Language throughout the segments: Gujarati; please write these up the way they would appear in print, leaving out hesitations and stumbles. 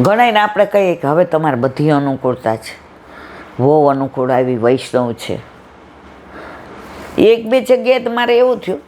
ઘણાઈને આપણે કહીએ કે હવે તમારે બધી અનુકૂળતા છે, વહુ અનુકૂળ આવી, વૈષ્ણવ છે. એક બે જગ્યાએ તમારે એવું થયું,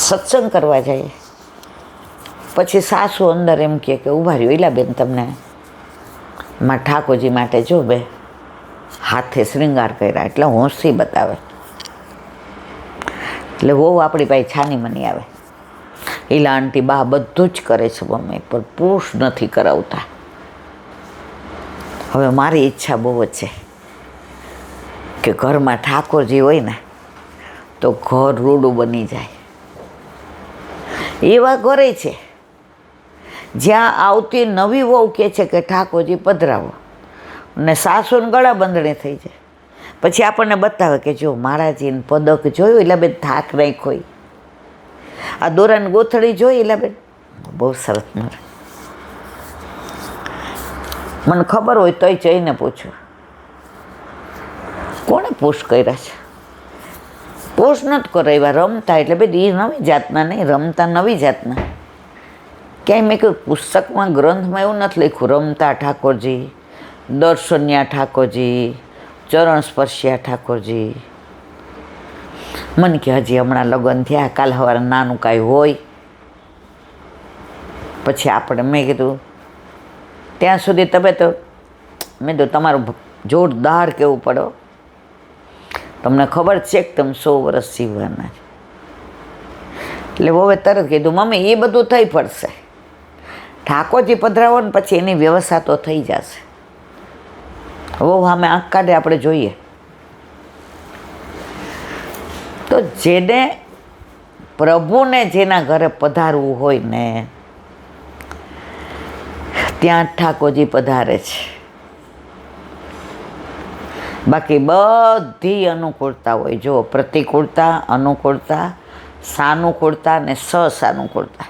સત્સંગ કરવા જઈએ પછી સાસુ અંદર એમ કહે કે ઊભા રહ્યો એલા બેન, તમને મારા ઠાકોરજી માટે જો બે હાથે શ્રૃંગાર કર્યા, એટલે હોંશી બતાવે. એટલે વહુ આપણી પાસે છાની મની આવે, એલા આંટી બા બધું જ કરે છે મમ્મી, પણ પુરુષ નથી કરાવતા. હવે મારી ઈચ્છા બહુ જ છે કે ઘરમાં ઠાકોરજી હોય ને તો ઘર રૂડું બની જાય. એવા ઘરે છે જ્યાં આવતી નવી વહુ કહે છે કે ઠાકોરજી પધરાવો, અને સાસુને ગળા બંધણી થઈ જાય. પછી આપણને બતાવે કે જો મહારાજીને પદક જોયું એટલે બેન થાક નાખ્યો, આ દોરાની ગોથળી જોઈ એટલે બેન બહુ સરસ મળે. મને ખબર હોય તોય જઈને પૂછું, કોણે પુશ કર્યા છે? પુશ નથી કરાવ્યા, રમતા. એટલે બેન એ નવી જાતના નહીં, રમતા નવી જાતના. ક્યાંય મેં કહ્યું પુસ્તકમાં ગ્રંથમાં એવું નથી લખ્યું રમતા ઠાકોરજી, દર્શન્યા ઠાકોરજી, ચરણ સ્પર્શ્યા ઠાકોરજી. મને કે હજી હમણાં લગ્ન થયા, કાલ સવારે નાનું કાંઈ હોય. પછી આપણે મેં કીધું ત્યાં સુધી તમે તો મેં તો તમારું જોરદાર કહેવું પડો, તમને ખબર છે કે તમે 100 વર્ષ જીવવાના છે. એટલે હવે તરત કીધું મમ્મી એ બધું થઈ પડશે, ઠાકોરજી પધરાવો ને પછી એની વ્યવસ્થા તો થઈ જશે. હવે સામે આંખ કાઢે આપણે જોઈએ. તો જેને પ્રભુને જેના ઘરે પધારવું હોય ને ત્યાં ઠાકોરજી પધારે છે. બાકી બધી અનુકૂળતા હોય, જો પ્રતિકૂળતા, અનુકૂળતા, સાનુકૂળતા ને સસાનુકૂળતા.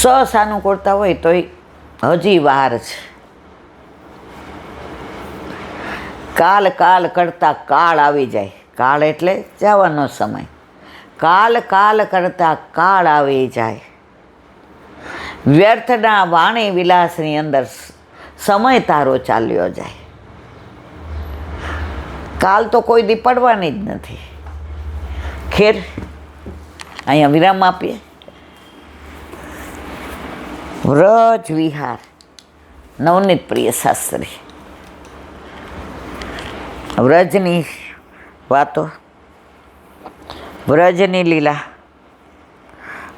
સસાનુકૂળતા હોય તો હજી વાર છે. કાલ કાલ કરતા કાળ આવી જાય. કાળ એટલે જવાનો સમય. કાલ કાલ કરતા કાળ આવી જાય. વ્યર્થના વાણી વિલાસની અંદર સમય તારો ચાલ્યો જાય. કાલ તો કોઈ દી પડવાની જ નથી. ખેર અહીંયા વિરામ આપીએ. વ્રજ વિહાર, નવનીત પ્રિય શાસ્ત્રી. વ્રજની વાતો, વ્રજની લીલા,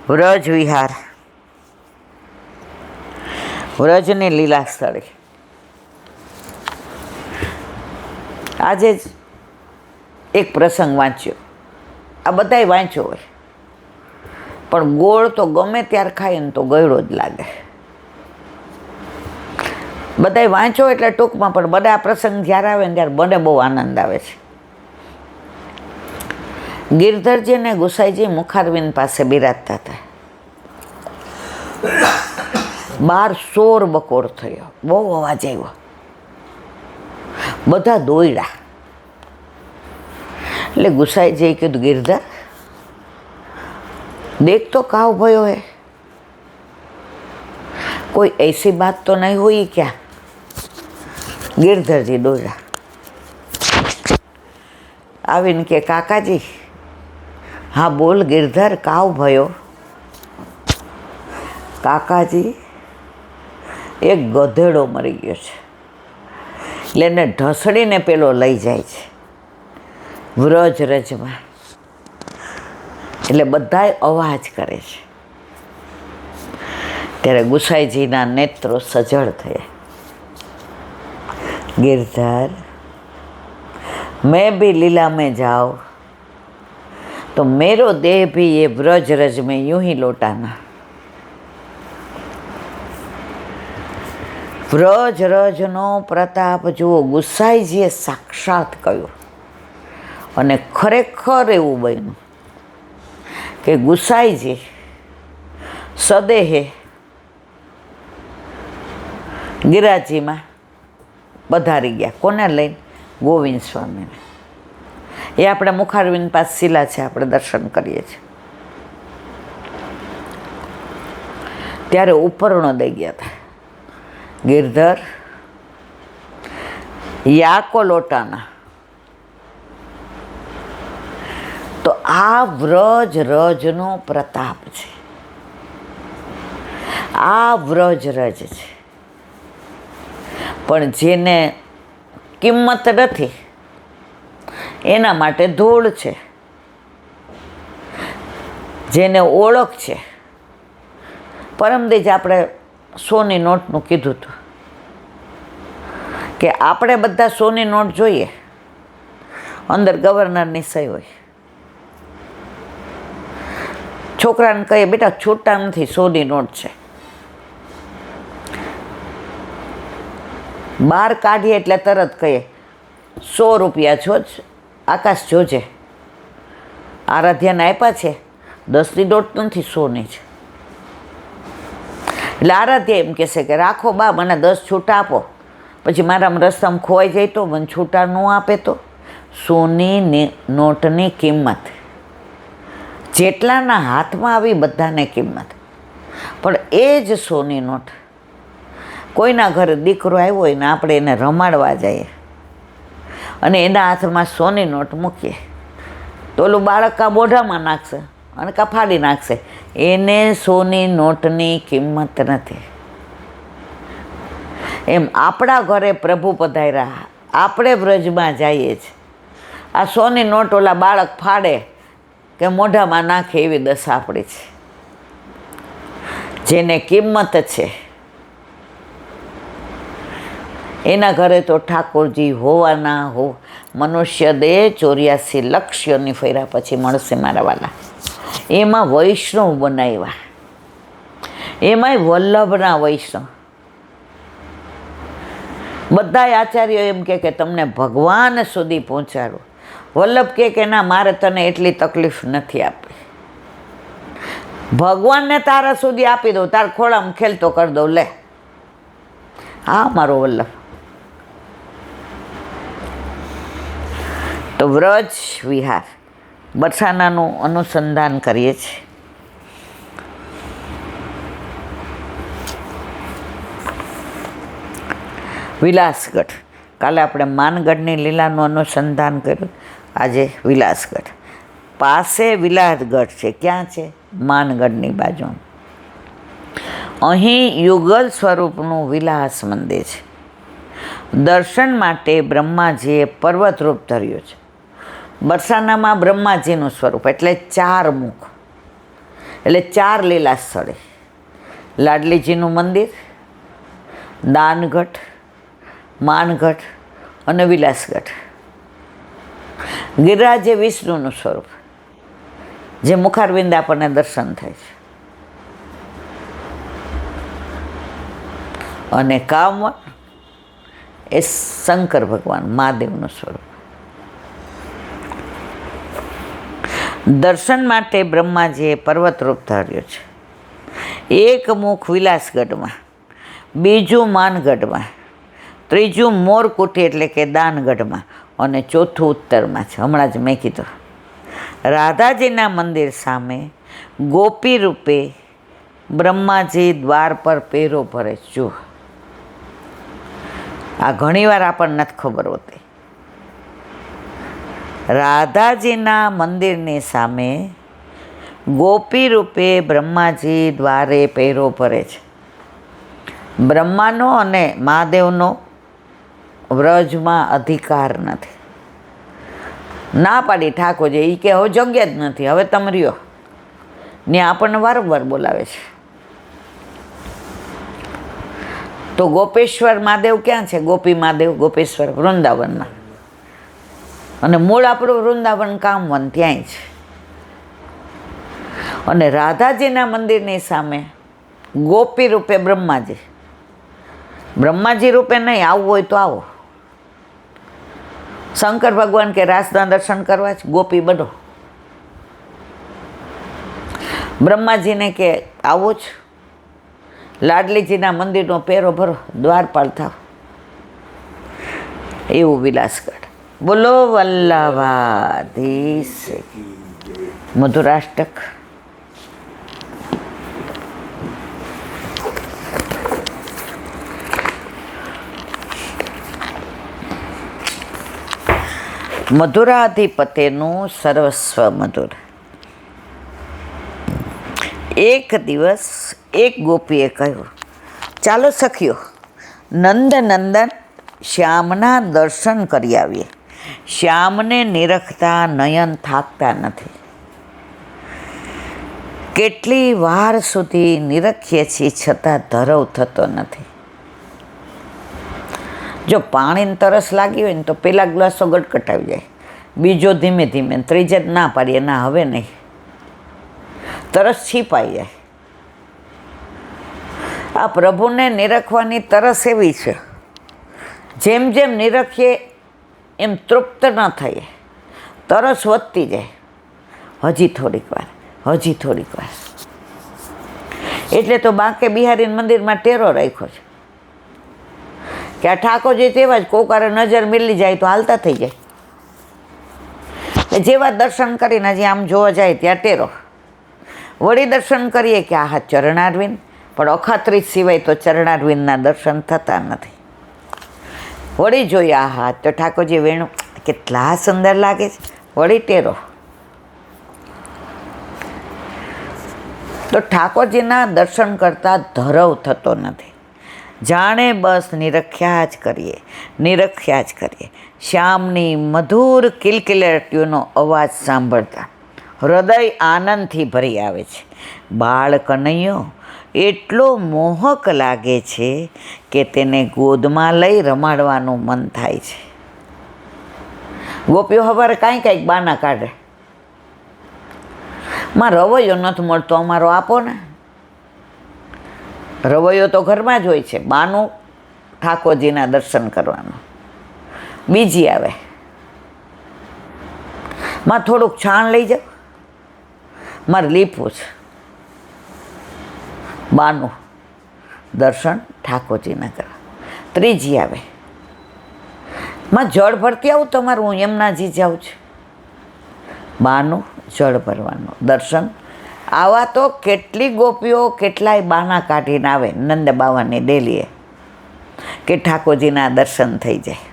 વ્રજ વિહાર, વ્રજની લીલા સ્થળે. આજે જ એક પ્રસંગ વાંચ્યો. આ બધાય વાંચ્યો હોય પણ ગોળ તો ગમે ત્યારે ખાય ને તો ગળ્યો જ લાગે. બધાય વાંચો એટલે ટૂંકમાં, પણ બધા પ્રસંગ જ્યારે આવે ને ત્યારે મને બહુ આનંદ આવે છે. ગિરધરજી અને ગુસાઈજી મુખારવિંદ પાસે બિરાજતા હતા. બહાર શોર બકોર થયો, બહુ અવાજ આવ્યો, બધા દોડ્યા. એટલે ગુસાઈજીએ કીધું ગિરધર देख तो काव भयो है, कोई ऐसी बात तो नहीं हुई क्या? गिरधर जी दौड़ा आवीने के काकाजी हाँ बोल गिरधर काव भयो? काकाजी एक गधेड़ो मरी गयो छे એટલે એને ઢસડીને પેલો લઈ જાય છે વ્રજ રજમાં. એટલે બધાય અવાજ કરે છે. ત્યારે ગુસાઈજીના નેત્રો સજળ થયા. गिरधर मैं भी लीला में जाऊँ तो मेरो देह भी ये व्रज रज में यूं ही लौटाना. વ્રજ રજનો પ્રતાપ જુઓ, ગુસાઈજીએ સાક્ષાત કહ્યું. અને ખરેખર એવું બન્યું કે ગુસાઈજી સદેહે ગિરાજીમાં પધારી ગયા. કોને લઈને? ગોવિંદ સ્વામીને. એ આપણે મુખારવિંદ પાસે શિલા છે, આપણે દર્શન કરીએ છીએ. ત્યારે ઉપરણો દઈ ગયા હતા. ગિરધર યાકો લોટાના. તો આ વ્રજ રજનો પ્રતાપ છે. આ વ્રજ રજ છે. પણ જેને કિંમત નથી એના માટે ધૂળ છે. જેને ઓળખ છે, પરમદીજ આપણે 100ની નોટનું કીધું હતું કે આપણે બધા 100ની નોટ જોઈએ, અંદર ગવર્નરની સહી હોય. છોકરાને કહીએ બેટા છૂટા નથી, 100ની નોટ છે. બહાર કાઢીએ એટલે તરત કહીએ 100 રૂપિયા છો જ, આકાશ જોજે આરાધ્યાને આપ્યા છે, 10ની નોટ નથી, 100ની છે. એટલે આરાધ્યા એમ કહેશે કે રાખો બા, મને 10 છૂટા આપો, પછી મારામાં રસ્તામાં ખોવાઈ જાય તો મને છૂટા ન આપે તો. 100ની નોટની કિંમત જેટલાના હાથમાં આવી બધાને કિંમત. પણ એ જ 100ની નોટ કોઈના ઘરે દીકરો આવ્યો હોય ને આપણે એને રમાડવા જઈએ અને એના હાથમાં 100ની નોટ મૂકીએ તો ઓલું બાળક કાં મોઢામાં નાખશે અને કાં ફાડી નાખશે. એને 100ની નોટની કિંમત નથી. એમ આપણા ઘરે પ્રભુ પધાર્યા, આપણે વ્રજમાં જઈએ છીએ, આ 100ની નોટ ઓલા બાળક ફાડે કે મોઢામાં નાખે એવી દશા આપણી છે. જેને કિંમત છે એના ઘરે તો ઠાકોરજી હોવાના હો. મનુષ્ય દેહ 84 લક્ષ યોની ફર્યા પછી મળશે મારા વાલા. એમાં વૈષ્ણવ બનાવ્યા, એમાંય વલ્લભના વૈષ્ણવ. બધા આચાર્યો એમ કે તમને ભગવાન સુધી પહોંચાડો. વલ્લભ કે ના, મારે તને એટલી તકલીફ નથી આપી, ભગવાનને તારા સુધી આપી દઉં, તાર ખોળામાં ખેલતો કરી દઉં, લે. હા મારો વલ્લભ. તો વ્રજ વિહાર બરસાનાનું અનુસંધાન કરીએ છીએ. વિલાસગઢ, કાલે આપણે માનગઢની લીલાનું અનુસંધાન કર્યું, આજે વિલાસગઢ. પાસે વિલાસગઢ છે. ક્યાં છે? માનગઢની બાજુ. અહીં યુગલ સ્વરૂપનું વિલાસ મંદિર છે. દર્શન માટે બ્રહ્માજીએ પર્વતરૂપ ધર્યું છે. બરસાનામાં બ્રહ્માજીનું સ્વરૂપ એટલે 4 મુખ, એટલે 4 લીલા સ્થળે. લાડલીજીનું મંદિર, દાનગઢ, માનગઢ અને વિલાસગઢ. ગિરિરાજ એ વિષ્ણુનું સ્વરૂપ, જે મુખારવિંદ આપણને દર્શન થાય છે. અને કામવન એ શંકર ભગવાન મહાદેવનું સ્વરૂપ. દર્શન માટે બ્રહ્માજીએ પર્વતરૂપ ધાર્યો છે. એક મુખ વિલાસગઢમાં, બીજું માનગઢમાં, ત્રીજું મોરકુટી એટલે કે દાનગઢમાં અને ચોથું ઉત્તરમાં છે. હમણાં જ મેં કીધું. રાધાજીના મંદિર સામે ગોપી રૂપે બ્રહ્માજી દ્વાર પર પેરો ભરે. જુઓ, આ ઘણીવાર આપણને નથી ખબર હોતી. રાધાજીના મંદિરની સામે ગોપી રૂપે બ્રહ્માજી દ્વારે પેરો ભરે છે. બ્રહ્માનો અને મહાદેવનો વ્રજમાં અધિકાર નથી. ના પાડી ઠાકોરજી, એ કે હવે જગ્યા જ નથી, હવે તમે રહ્યો ને. આપણને વારંવાર બોલાવે છે. તો ગોપેશ્વર મહાદેવ ક્યાં છે? ગોપી મહાદેવ ગોપેશ્વર વૃંદાવનમાં, અને મૂળ આપણું વૃંદાવન કામવન ત્યાંય છે. અને રાધાજીના મંદિરની સામે ગોપી રૂપે બ્રહ્માજી. બ્રહ્માજી રૂપે નહીં, આવવું હોય તો આવો. શંકર ભગવાન કે રાસના દર્શન કરવા જ ગોપી બનો. બ્રહ્માજીને કે આવો જ, લાડલીજીના મંદિરનો પેરો ભરો, દ્વારપાલ થાવ. એવું વિલાસગઢ. બોલો વલ્લભાધીશ. મધુરાષ્ટક. મધુરાધિપતિનું સર્વસ્વ મધુર. એક દિવસ એક ગોપીએ કહ્યું, ચાલો સખીઓ, નંદનંદન શ્યામના દર્શન કરી આવીએ. શ્યામને નિરખતા નયન થાકતા નથી. કેટલી વાર સુધી નિરખીએ છીએ છતાં ધરવ થતો નથી. જો પાણીને તરસ લાગી હોય ને તો પેલા ગ્લાસો ગટગટાવી જાય, બીજો ધીમે ધીમે, ત્રીજે ના પાડીએ, ના હવે નહીં, તરસ છીપાઈ જાય. આ પ્રભુને નિરખવાની તરસ એવી છે, જેમ જેમ નિરખીએ એમ તૃપ્ત ન થઈએ, તરસ વધતી જાય. હજી થોડીક વાર, હજી થોડીક વાર. એટલે તો બાંકે બિહારી મંદિરમાં ટેરો રાખ્યો છે કે આ ઠાકોરજી તેવા જ, કોકારે નજર મિલી જાય તો હાલતા થઈ જાય. જેવા દર્શન કરીને હજી આમ જોવા જાય ત્યાં ટેરો. વળી દર્શન કરીએ કે આ ચરણારવિંદ, પણ અખાત્રીજ સિવાય તો ચરણારવિંદના દર્શન થતા નથી. વળી જોઈએ આ હાથ તો ઠાકોરજી વેણું કેટલા સુંદર લાગે છે, વળી ટેરો. તો ઠાકોરજીના દર્શન કરતાં ધરવ થતો નથી. જાણે બસ નિરખ્યા જ કરીએ, નિરખ્યા જ કરીએ. શ્યામની મધુર કિલકિલાટીઓનો અવાજ સાંભળતા હૃદય આનંદથી ભરી આવે છે. બાળ કનૈયો એટલો મોહક લાગે છે કે તેને ગોદમાં લઈ રમાડવાનું મન થાય છે. ગોપીઓ સવારે કાંઈક બાના કાઢે, માં રવૈયો નથી મળતો, અમારો આપો ને. રવૈયો તો ઘરમાં જ હોય છે, બાનું ઠાકોરજીના દર્શન કરવાનું. બીજી આવે, માં થોડુંક છાણ લઈ જાઓ, મારે લીપવું છે. બાનું દર્શન ઠાકોરજીના કરવા. ત્રીજી આવે, માં જળ ભરતી આવું તમારું, હું યમુનાજી જાઉં છું. બાનું જળ ભરવાનું દર્શન. આવા તો કેટલી ગોપીઓ કેટલાય બાના કાઢીને આવે નંદ બાવાની ડેલીએ કે ઠાકોરજીના દર્શન થઈ જાય.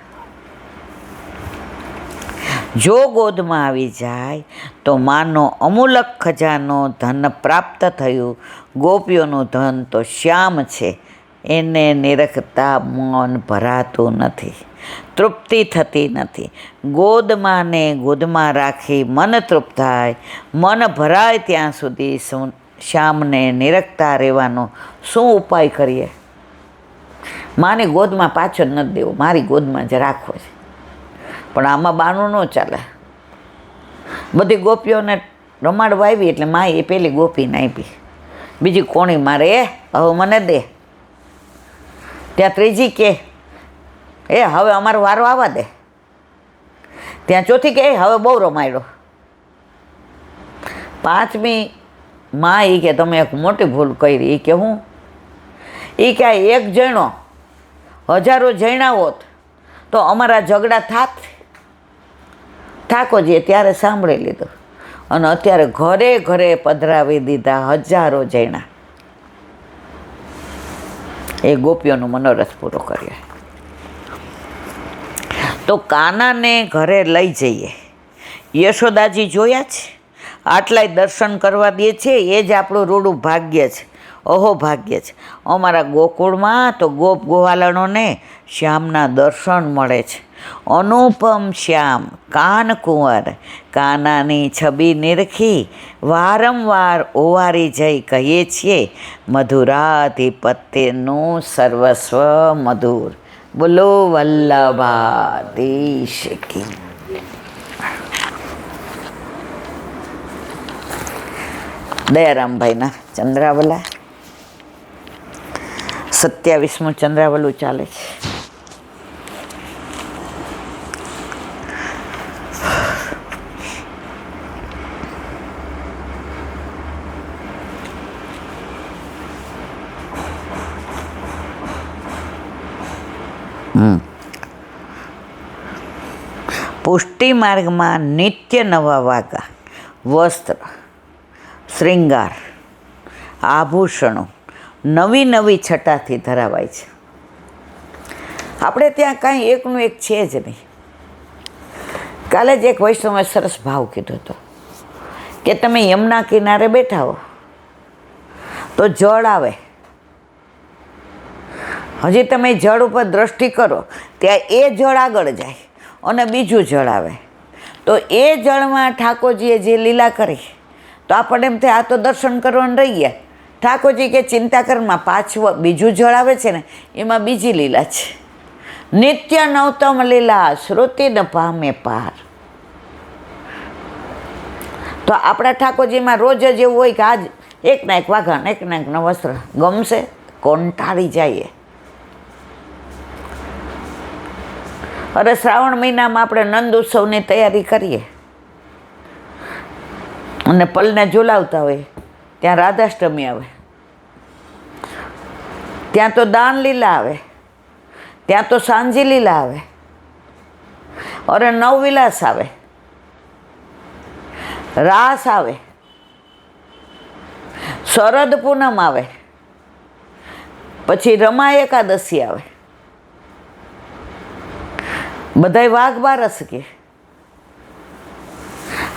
જો ગોદમાં આવી જાય તો માનો અમૂલક ખજાનો ધન પ્રાપ્ત થયું. ગોપીઓનું ધન તો શ્યામ છે, એને નિરખતા મન ભરાતું નથી, તૃપ્તિ થતી નથી. ગોદમાં ને ગોદમાં રાખી મન તૃપ્ત થાય, મન ભરાય ત્યાં સુધી શ્યામને નિરખતા રહેવાનો શું ઉપાય કરીએ? માની ગોદમાં પાછો જ નથી દેવો, મારી ગોદમાં જ રાખવો છે. પણ આમાં બાનું ન ચાલે. બધી ગોપીઓને રમાડવા આવી એટલે મા એ પેલી ગોપીને આપી, બીજી કોણી મારે હવે મને દે. ત્યાં ત્રીજી કે હવે અમારો વારો આવવા દે. ત્યાં ચોથી કે હવે બહુ રમાડ્યો. પાંચમી માં એ કે તમે એક મોટી ભૂલ કરી. એ કે હું? એ કે એક જણો હજારો જણા હોત તો અમારા ઝઘડા થાત. ઠાકોરજીએ ત્યારે સાંભળી લીધું અને અત્યારે ઘરે ઘરે પધરાવી દીધા હજારો જણા. એ ગોપીઓનો મનોરથ પૂરો કર્યો. તો કાનાને ઘરે લઈ જઈએ. યશોદાજી જોયા છે, આટલાય દર્શન કરવા દે છે, એ જ આપણું રૂડું ભાગ્ય છે, અહો ભાગ્ય છે. અમારા ગોકુળમાં તો ગોપ ગોવાલણોને શ્યામના દર્શન મળે છે. અનુપમ શ્યામ કાન કુંવર, કાનાની છબી નિરખી વારંવાર ઓવારી જઈ કહીએ છીએ, મધુરાધિપત્યનું સર્વસ્વ મધુર. બોલો વલ્લભાધીશ કી. દયારામભાઈના ચંદ્રાવલા 27મું ચંદ્રાવલું ચાલે છે. પુષ્ટિ માર્ગમાં નિત્ય નવા વાગા, વસ્ત્ર, શ્રૃંગાર, આભૂષણો નવી નવી છટાથી ધરાવાય છે. આપણે ત્યાં કાંઈ એકનું એક છે જ નહીં. કાલે જ એક વૈષ્ણવે સરસ ભાવ કીધો હતો કે તમે યમુના કિનારે બેઠા હો તો જળ આવે, હજી તમે જળ ઉપર દ્રષ્ટિ કરો ત્યાં એ જળ આગળ જાય અને બીજું જળ આવે, તો એ જળમાં ઠાકોરજીએ જે લીલા કરી તો આપણને એમ થાય આ તો દર્શન કરવાનું રહી ગયા. ઠાકોરજી કે ચિંતા કરમાં પાછું બીજું જળ આવે છે ને એમાં બીજી લીલા છે. નિત્ય નવતમ લીલા શ્રુતિ ન પામે પાર. તો આપણા ઠાકોરજીમાં રોજ જ એવું હોય કે આજ એક ના એક વાઘણ, એક ના એક વસ્ત્ર ગમશે, કંટાળી જાય. અરે શ્રાવણ મહિનામાં આપણે નંદ ઉત્સવની તૈયારી કરીએ અને પલને ઝુલાવતા હોય, ત્યાં રાધાષ્ટમી આવે, ત્યાં તો દાન લીલા આવે, ત્યાં તો સાંજી લીલા આવે, અરે નવવિલાસ આવે, રાસ આવે, શરદ પૂનમ આવે, પછી રમા એકાદશી આવે, બધાય વાઘ બારસ કે,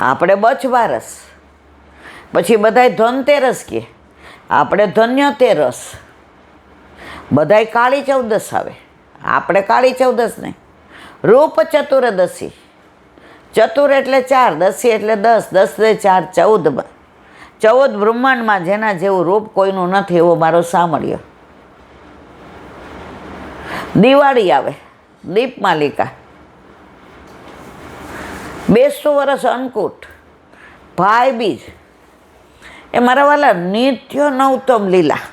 આપણે બચ બારસ, પછી બધાય ધનતેરસ કે, આપણે ધન્યતેરસ, બધાય કાળી ચૌદસ આવે, આપણે કાળી ચૌદસ ને રૂપ ચતુર્દશી. ચતુર એટલે 4, દશી એટલે 10, 10 ને 4 14. 14 બ્રહ્માંડમાં જેના જેવું રૂપ કોઈનું નથી એવો મારો સામળ્યો. દિવાળી આવે, દીપમાલિકા, 200 વર્ષ અન્નકૂટ, ભાઈ બીજ, એ મારા વાલા નિત્ય નવતમ લીલા.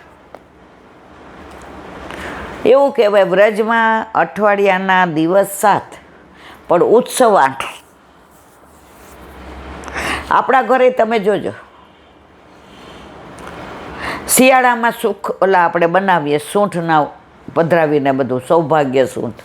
એવું કહેવાય વ્રજમાં અઠવાડિયાના દિવસ 7 પણ ઉત્સવ 8. આપણા ઘરે તમે જોજો, શિયાળામાં સુખ ઓલા આપણે બનાવીએ સૂંઠના પધરાવીને બધું, સૌભાગ્ય સૂંઠ,